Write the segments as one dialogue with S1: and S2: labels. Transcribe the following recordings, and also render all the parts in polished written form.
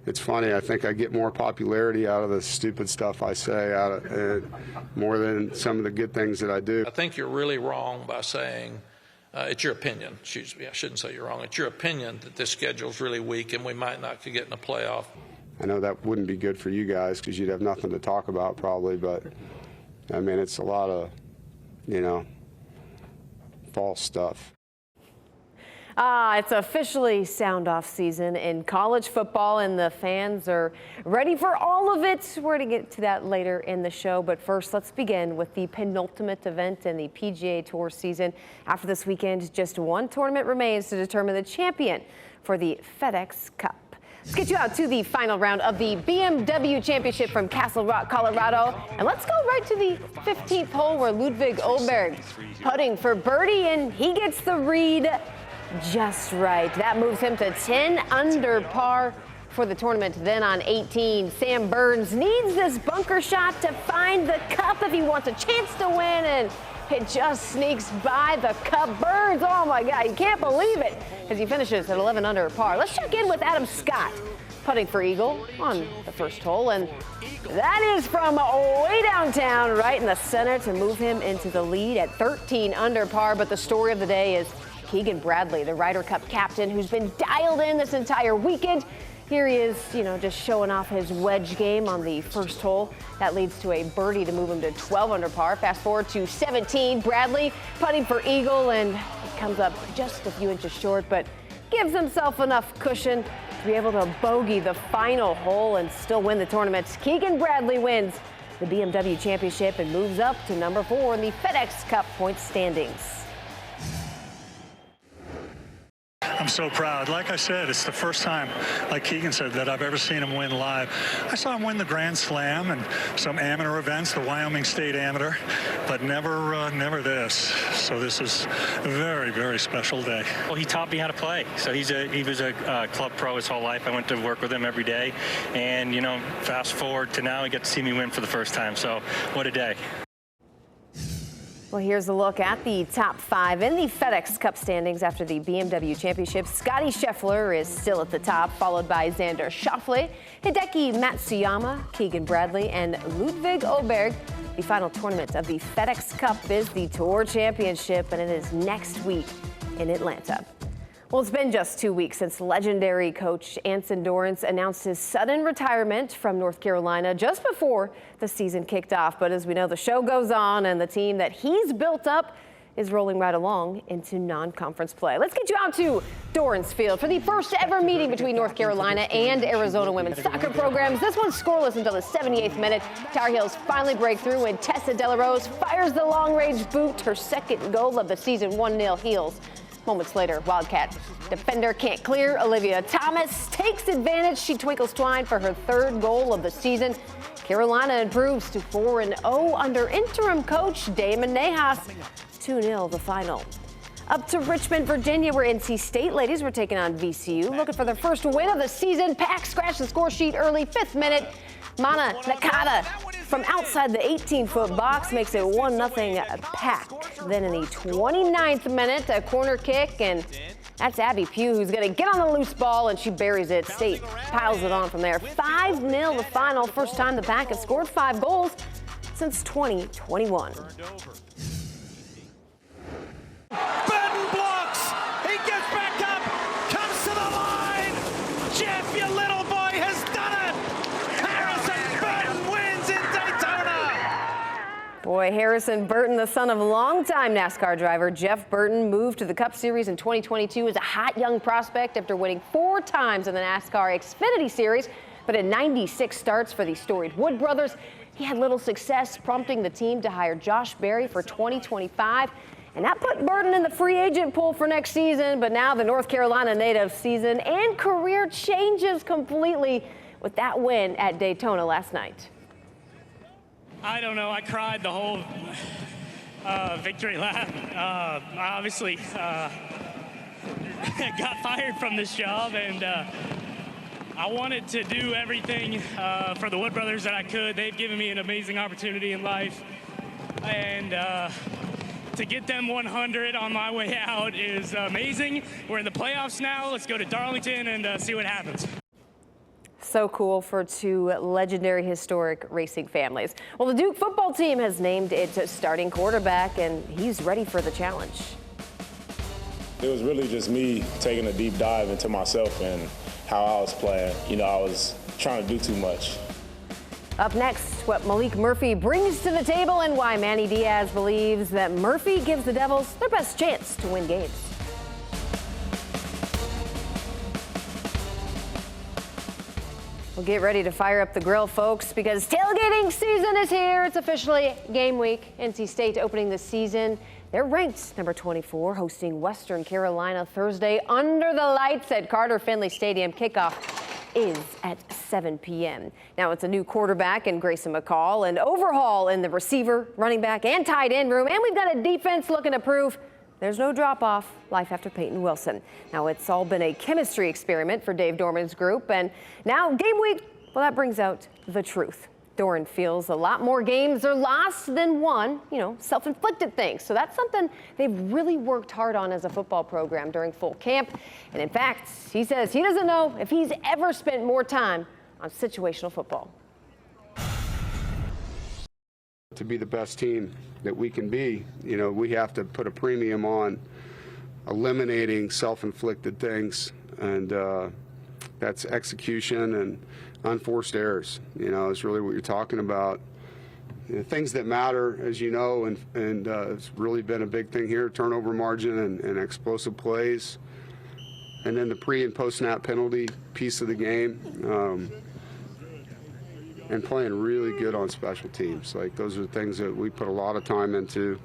S1: It's funny, I think I get more popularity out of the stupid stuff I say, more than some of the good things that I do.
S2: I think you're really wrong by saying, it's your opinion, excuse me, I shouldn't say you're wrong, it's your opinion that this schedule's really weak and we might not get in a playoff.
S1: I know that wouldn't be good for you guys because you'd have nothing to talk about probably, but I mean, it's a lot of, false stuff.
S3: It's officially sound-off season in college football, and the fans are ready for all of it. We're going to get to that later in the show, but first, let's begin with the penultimate event in the PGA Tour season. After this weekend, just one tournament remains to determine the champion for the FedEx Cup. Let's get you out to the final round of the BMW Championship from Castle Rock, Colorado. And let's go right to the 15th hole where Ludwig Åberg putting for birdie, and he gets the read just right. That moves him to 10 under par for the tournament. Then on 18, Sam Burns needs this bunker shot to find the cup if he wants a chance to win, and it just sneaks by the cup. Burns, oh my God, you can't believe it, as he finishes at 11 under par. Let's check in with Adam Scott, putting for eagle on the first hole, and that is from way downtown, right in the center, to move him into the lead at 13 under par. But the story of the day is Keegan Bradley, the Ryder Cup captain, who's been dialed in this entire weekend. Here he is, just showing off his wedge game on the first hole. That leads to a birdie to move him to 12 under par. Fast forward to 17, Bradley putting for eagle, and he comes up just a few inches short, but gives himself enough cushion to be able to bogey the final hole and still win the tournament. Keegan Bradley wins the BMW Championship and moves up to number 4 in the FedEx Cup points standings.
S4: I'm so proud. Like I said, it's the first time, like Keegan said, that I've ever seen him win live. I saw him win the Grand Slam and some amateur events, the Wyoming State Amateur, but never this. So this is a very, very special day.
S5: Well, he taught me how to play. So he was a club pro his whole life. I went to work with him every day. And, fast forward to now, he got to see me win for the first time. So what a day.
S3: Well, here's a look at the top 5 in the FedEx Cup standings after the BMW Championship. Scotty Scheffler is still at the top, followed by Xander Schauffele, Hideki Matsuyama, Keegan Bradley, and Ludwig Åberg. The final tournament of the FedEx Cup is the Tour Championship, and it is next week in Atlanta. Well, it's been just 2 weeks since legendary coach Anson Dorrance announced his sudden retirement from North Carolina just before the season kicked off. But as we know, the show goes on, and the team that he's built up is rolling right along into non-conference play. Let's get you out to Dorrance Field for the first ever meeting between North Carolina and Arizona women's soccer programs. This one's scoreless until the 78th minute. Tar Heels finally break through, and Tessa Delarose fires the long-range boot, her second goal of the season. 1-0 Heels. Moments later, Wildcat defender can't clear. Olivia Thomas takes advantage. She twinkles twine for her third goal of the season. Carolina improves to 4-0 under interim coach Damon Nahas. 2-0 the final. Up to Richmond, Virginia, where NC State ladies were taking on VCU. Looking for their first win of the season. Pack scratched the score sheet early, 5th minute. Mana Nakata from outside the 18-foot box makes it 1-0 Pack. Then in the 29th minute, a corner kick, and that's Abby Pugh who's going to get on the loose ball, and she buries it. State piles it on from there. 5-0 the final. First time the Pack has scored 5 goals since 2021.
S6: Burton blocks. He gets back up. Comes to the line. Jeff, your little boy has done it. Harrison Burton wins in Daytona.
S3: Boy, Harrison Burton, the son of longtime NASCAR driver Jeff Burton, moved to the Cup Series in 2022 as a hot young prospect after winning 4 times in the NASCAR Xfinity Series. But in 96 starts for the storied Wood brothers, he had little success, prompting the team to hire Josh Berry for 2025. And that put Burton in the free agent pool for next season. But now the North Carolina native season and career changes completely with that win at Daytona last night.
S7: I don't know. I cried the whole victory lap. I obviously got fired from this job, and I wanted to do everything for the Wood brothers that I could. They've given me an amazing opportunity in life, and to get them 100 on my way out is amazing. We're in the playoffs now. Let's go to Darlington and see what happens.
S3: So cool for two legendary historic racing families. Well, the Duke football team has named its starting quarterback, and he's ready for the challenge.
S8: It was really just me taking a deep dive into myself and how I was playing. You know, I was trying to do too much.
S3: Up next, what Malik Murphy brings to the table and why Manny Diaz believes that Murphy gives the Devils their best chance to win games. Well, get ready to fire up the grill, folks, because tailgating season is here. It's officially game week. NC State opening the season. They're ranked number 24, hosting Western Carolina Thursday under the lights at Carter Finley Stadium. Kickoff is at 7 p.m. Now it's a new quarterback in Grayson McCall, an overhaul in the receiver, running back, and tight end room, and we've got a defense looking to prove there's no drop-off. Life after Peyton Wilson. Now it's all been a chemistry experiment for Dave Dorman's group, and now game week, well, that brings out the truth. Doran feels a lot more games are lost than won, self-inflicted things. So that's something they've really worked hard on as a football program during full camp. And in fact, he says he doesn't know if he's ever spent more time on situational football.
S1: To be the best team that we can be, we have to put a premium on eliminating self-inflicted things, and that's execution and unforced errors. Is really what you're talking about. Things that matter, as you know, and it's really been a big thing here: turnover margin and explosive plays, and then the pre and post snap penalty piece of the game. And playing really good on special teams. Those are the things that we put a lot of time into.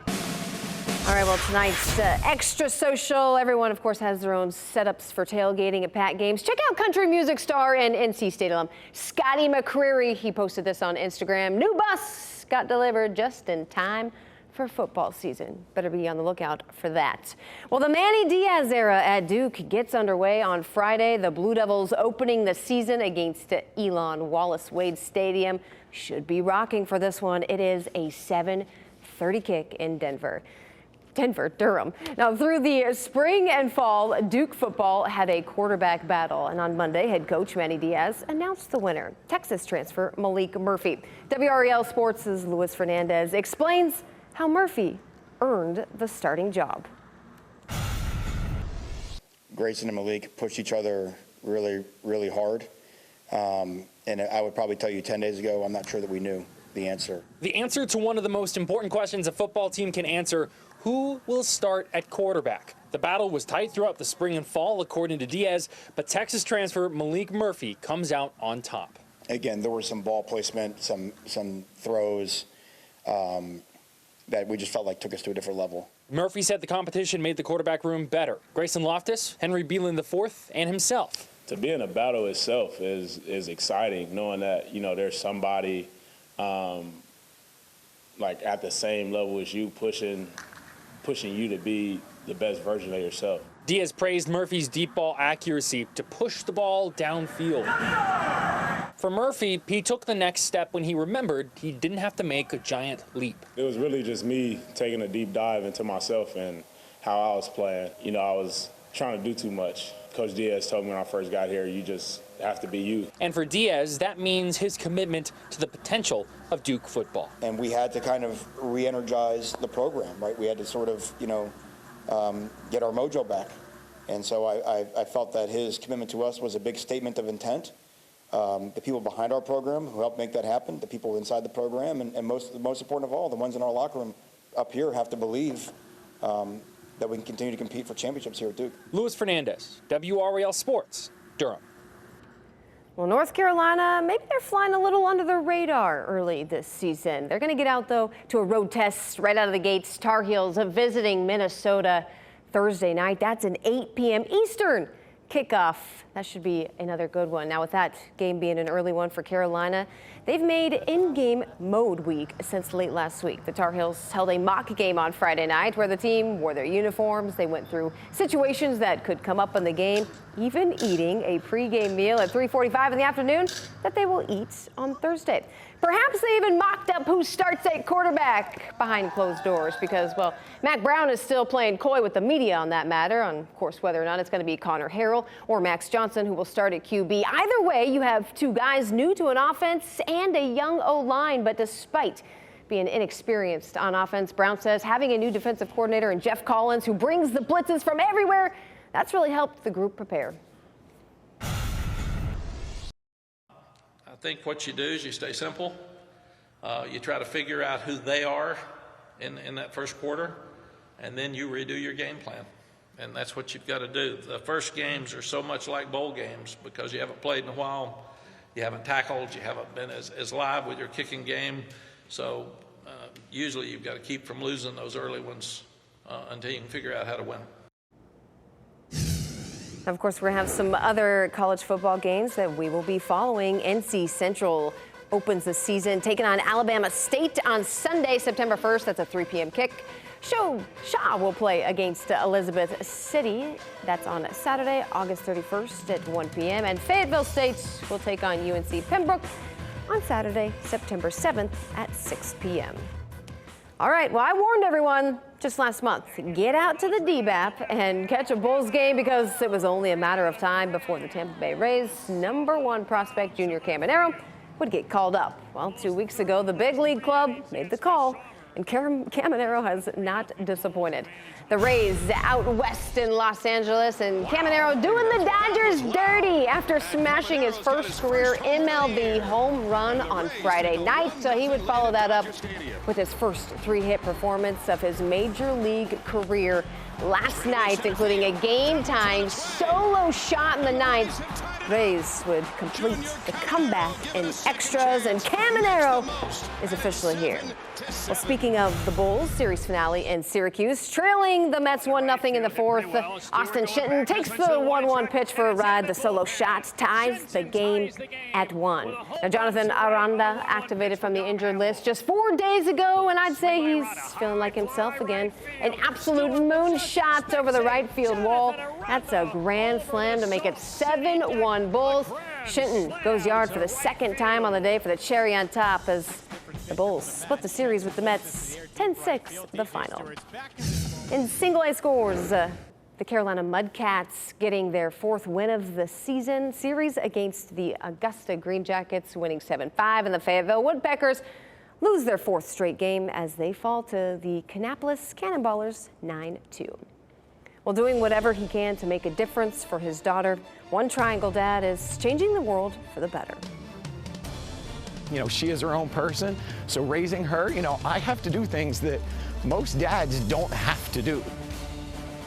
S3: All right, well, tonight's extra social. Everyone, of course, has their own setups for tailgating at Pat games. Check out country music star and NC State alum Scotty McCreery. He posted this on Instagram. New bus got delivered just in time for football season. Better be on the lookout for that. Well, the Manny Diaz era at Duke gets underway on Friday. The Blue Devils opening the season against Elon Wallace Wade Stadium. Should be rocking for this one. It is a 7:30 kick in Durham. Now, through the spring and fall, Duke football had a quarterback battle, and on Monday, head coach Manny Diaz announced the winner, Texas transfer Malik Murphy. WRAL Sports' Luis Fernandez explains how Murphy earned the starting job.
S9: Grayson and Malik pushed each other really, really hard. And I would probably tell you 10 days ago, I'm not sure that we knew the answer.
S10: The answer to one of the most important questions a football team can answer: who will start at quarterback? The battle was tight throughout the spring and fall, according to Diaz, but Texas transfer Malik Murphy comes out on top.
S9: Again, there was some ball placement, some throws that we just felt like took us to a different level.
S10: Murphy said the competition made the quarterback room better. Grayson Loftus, Henry Beelan IV, and himself.
S8: To be in a battle itself is exciting, knowing that, there's somebody at the same level as you, pushing you to be the best version of yourself.
S10: Diaz praised Murphy's deep ball accuracy to push the ball downfield. For Murphy, he took the next step when he remembered he didn't have to make a giant leap.
S8: It was really just me taking a deep dive into myself and how I was playing. I was trying to do too much. Coach Diaz told me when I first got here, you just have to be you.
S10: And for Diaz, that means his commitment to the potential of Duke football.
S9: And we had to kind of re-energize the program, right? We had to sort of, get our mojo back. And so I felt that his commitment to us was a big statement of intent. The people behind our program who helped make that happen, the people inside the program, and most important of all, the ones in our locker room up here have to believe that we can continue to compete for championships here at Duke.
S10: Luis Fernandez, WRAL Sports, Durham.
S3: Well, North Carolina, maybe they're flying a little under the radar early this season. They're going to get out, though, to a road test right out of the gates. Tar Heels visiting Minnesota Thursday night. That's an 8 p.m. Eastern kickoff. That should be another good one. Now, with that game being an early one for Carolina, they've made in-game mode week since late last week. The Tar Heels held a mock game on Friday night where the team wore their uniforms. They went through situations that could come up in the game. even eating a pregame meal at 3:45 in the afternoon that they will eat on Thursday. Perhaps they even mocked up who starts at quarterback behind closed doors because, well, Mac Brown is still playing coy with the media on that matter, on, of course, whether or not it's going to be Connor Harrell or Max Johnson who will start at QB. Either way, you have two guys new to an offense and a young O-line, but despite being inexperienced on offense, Brown says having a new defensive coordinator in Jeff Collins who brings the blitzes from everywhere, that's really helped the group prepare.
S2: I think what you do is you stay simple. You try to figure out who they are in that first quarter, and then you redo your game plan. And that's what you've got to do. The first games are so much like bowl games because you haven't played in a while, you haven't tackled, you haven't been as live with your kicking game. So usually you've got to keep from losing those early ones until you can figure out how to win.
S3: Of course, we're going to have some other college football games that we will be following. NC Central opens the season taking on Alabama State on Sunday, September 1st. That's a 3 p.m. kick. Shaw will play against Elizabeth City. That's on Saturday, August 31st at 1 p.m. And Fayetteville State will take on UNC Pembroke on Saturday, September 7th at 6 p.m. All right, well, I warned everyone just last month, get out to the DBAP and catch a Bulls game because it was only a matter of time before the Tampa Bay Rays' #1 prospect, Junior Caminero, would get called up. Well, 2 weeks ago, the big league club made the call, and Caminero has not disappointed. The Rays out west in Los Angeles, and Caminero doing the Dodgers dirty after smashing his first career MLB home run on Friday night. So he would follow that up with his first 3-hit performance of his major league career last night, including a game-tying solo shot in the ninth. Rays would complete the comeback in extras, and Caminero is officially here. Well, speaking of the Bulls, series finale in Syracuse, trailing the Mets 1-0 in the fourth. Austin Shinton takes the 1-1 pitch for a ride. The solo shot ties the game at 1. Now, Jonathan Aranda activated from the injured list just 4 days ago, and I'd say he's feeling like himself again. An absolute moonshot over the right field wall. That's a grand slam to make it 7-1 Bulls. Shinton goes yard for the second time on the day for the cherry on top as the Bulls split the series with the Mets 10-6 the final. In single-A scores, the Carolina Mudcats getting their 4th win of the season. Series against the Augusta Green Jackets, winning 7-5, and the Fayetteville Woodpeckers lose their 4th straight game as they fall to the Kannapolis Cannonballers 9-2. Well, doing whatever he can to make a difference for his daughter, one Triangle dad is changing the world for the better.
S11: You know, she is her own person, so raising her, you know, I have to do things that most dads don't have to do.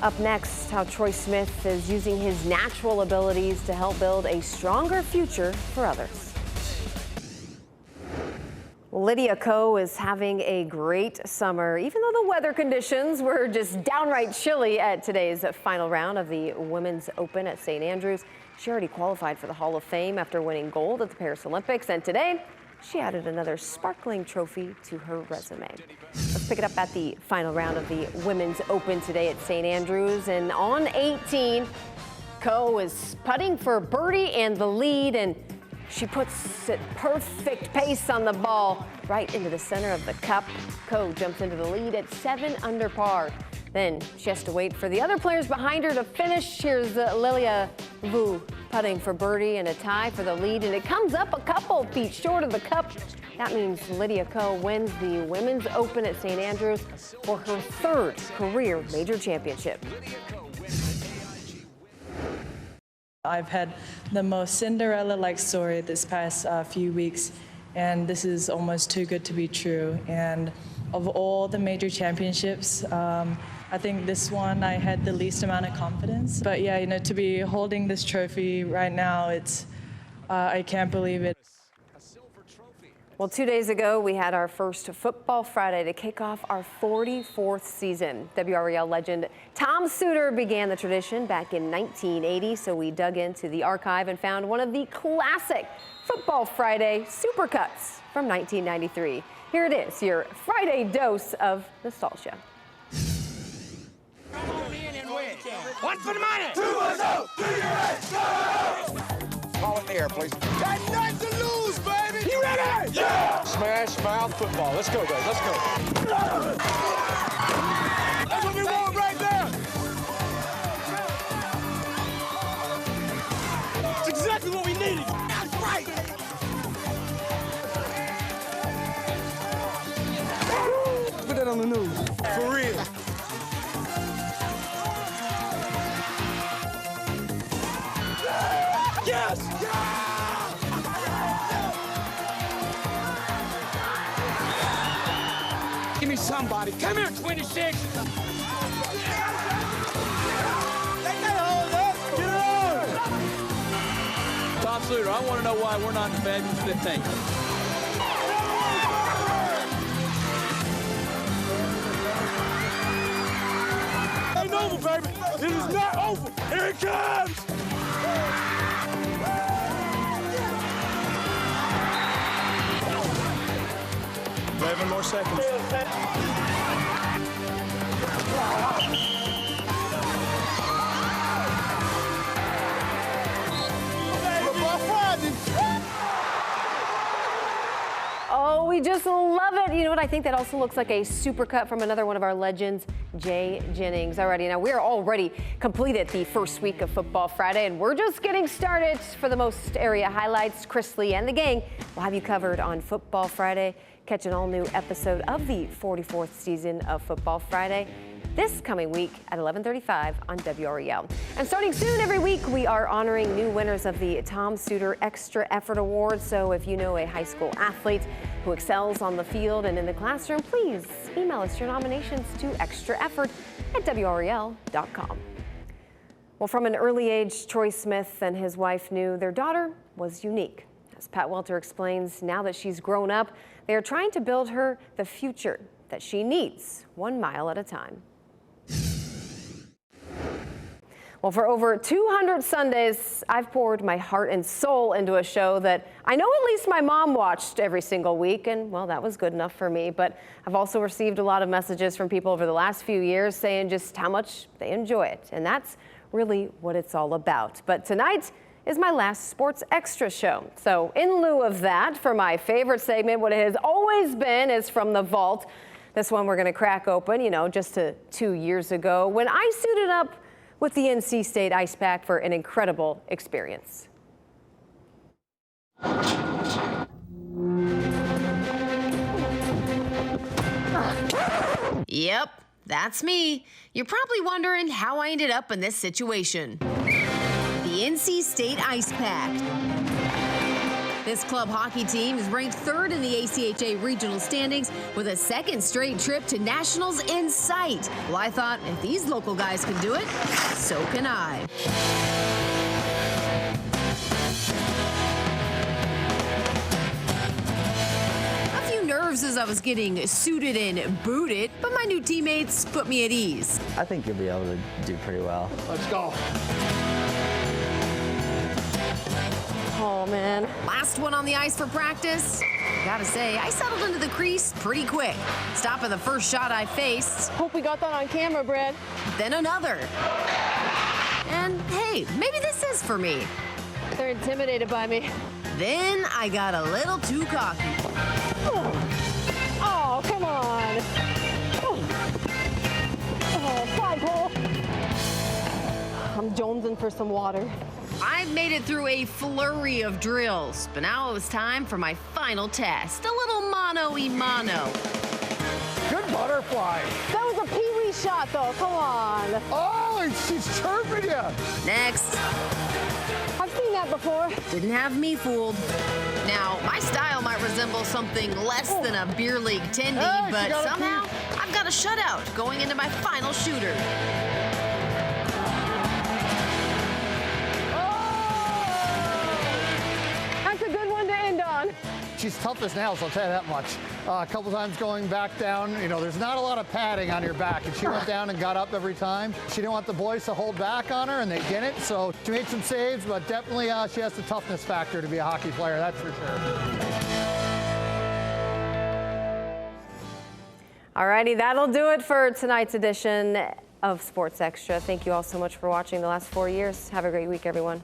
S3: Up next, how Troy Smith is using his natural abilities to help build a stronger future for others. Lydia Ko is having a great summer, even though the weather conditions were just downright chilly at today's final round of the Women's Open at St. Andrews. She already qualified for the Hall of Fame after winning gold at the Paris Olympics, and today she added another sparkling trophy to her resume. Let's pick it up at the final round of the Women's Open today at St. Andrews, and on 18, Ko is putting for birdie and the lead, and she puts it perfect pace on the ball right into the center of the cup. Ko jumps into the lead at 7 under par. Then she has to wait for the other players behind her to finish. Here's Lilia Vu putting for birdie and a tie for the lead, and it comes up a couple feet short of the cup. That means Lydia Ko wins the Women's Open at St. Andrews for her 3rd career major championship.
S12: I've had the most Cinderella-like story this past few weeks, and this is almost too good to be true. And of all the major championships, I think this one I had the least amount of confidence. But yeah, you know, to be holding this trophy right now, it's I can't believe it.
S3: Well, 2 days ago, we had our first Football Friday to kick off our 44th season. WRAL legend Tom Suter began the tradition back in 1980, so we dug into the archive and found one of the classic Football Friday supercuts from 1993. Here it is, your Friday dose of nostalgia.
S6: Come on in and win. One for the money.
S13: 2-1-0.
S11: Ball in the air, please.
S6: Got nothing to lose, baby. You ready?
S13: Yeah.
S11: Smash mouth football. Let's go, guys. Let's go.
S6: That's what we want right there. It's exactly what we needed. That's right. Put that on the news. For real. Yes! Give me somebody. Come here, 26. They can't hold us. Get on!
S14: Tom Suter, I want to know why we're not in the fabulous 15.
S6: It ain't over, baby. It is not over. Here it comes. 11 more seconds.
S3: Oh, we just love it. You know what? I think that also looks like a super cut from another one of our legends, Jay Jennings. Alrighty, now we're already completed the first week of Football Friday, and we're just getting started. For the most area highlights, Chris Lee and the gang will have you covered on Football Friday. Catch an all-new episode of the 44th season of Football Friday this coming week at 11:35 on WRAL. And starting soon every week, we are honoring new winners of the Tom Suter Extra Effort Award. So if you know a high school athlete who excels on the field and in the classroom, please email us your nominations to extraeffort@WRAL.com. Well, from an early age, Troy Smith and his wife knew their daughter was unique. As Pat Welter explains, now that she's grown up, they are trying to build her the future that she needs, 1 mile at a time. Well, for over 200 Sundays, I've poured my heart and soul into a show that I know at least my mom watched every single week, and well, that was good enough for me. But I've also received a lot of messages from people over the last few years saying just how much they enjoy it, and that's really what it's all about. But tonight is my last Sports Extra show. So in lieu of that, for my favorite segment, what it has always been is From the Vault. This one we're going to crack open, just 2 years ago when I suited up with the NC State Ice Pack for an incredible experience.
S15: Yep, that's me. You're probably wondering how I ended up in this situation. The NC State Ice Pack. This club hockey team is ranked 3rd in the ACHA regional standings with a second straight trip to nationals in sight. Well, I thought if these local guys can do it, so can I. A few nerves as I was getting suited and booted, but my new teammates put me at ease.
S16: I think you'll be able to do pretty well.
S6: Let's go.
S3: Oh, man.
S15: Last one on the ice for practice. Gotta say, I settled into the crease pretty quick. Stopping the first shot I faced.
S3: Hope we got that on camera, Brad.
S15: Then another. And hey, maybe this is for me.
S3: They're intimidated by me.
S15: Then I got a little too cocky.
S3: Oh, come on. Oh, flagpole. I'm jonesing for some water.
S15: I've made it through a flurry of drills, but now it was time for my final test. A little mano-y-mano.
S11: Good butterfly.
S3: That was a pee-wee shot, though. Come on.
S11: Oh, she's chirping you.
S15: Next.
S3: I've seen that before.
S15: Didn't have me fooled. Now, my style might resemble something less than a beer league tendy,
S11: Hey,
S15: but somehow I've got a shutout going into my final shooter.
S11: She's tough as nails, I'll tell you that much. A couple times going back down, there's not a lot of padding on your back, and she went down and got up every time. She didn't want the boys to hold back on her, and they didn't, so she made some saves, but definitely she has the toughness factor to be a hockey player, that's for sure.
S3: Alrighty, that'll do it for tonight's edition of Sports Extra. Thank you all so much for watching the last 4 years. Have a great week, everyone.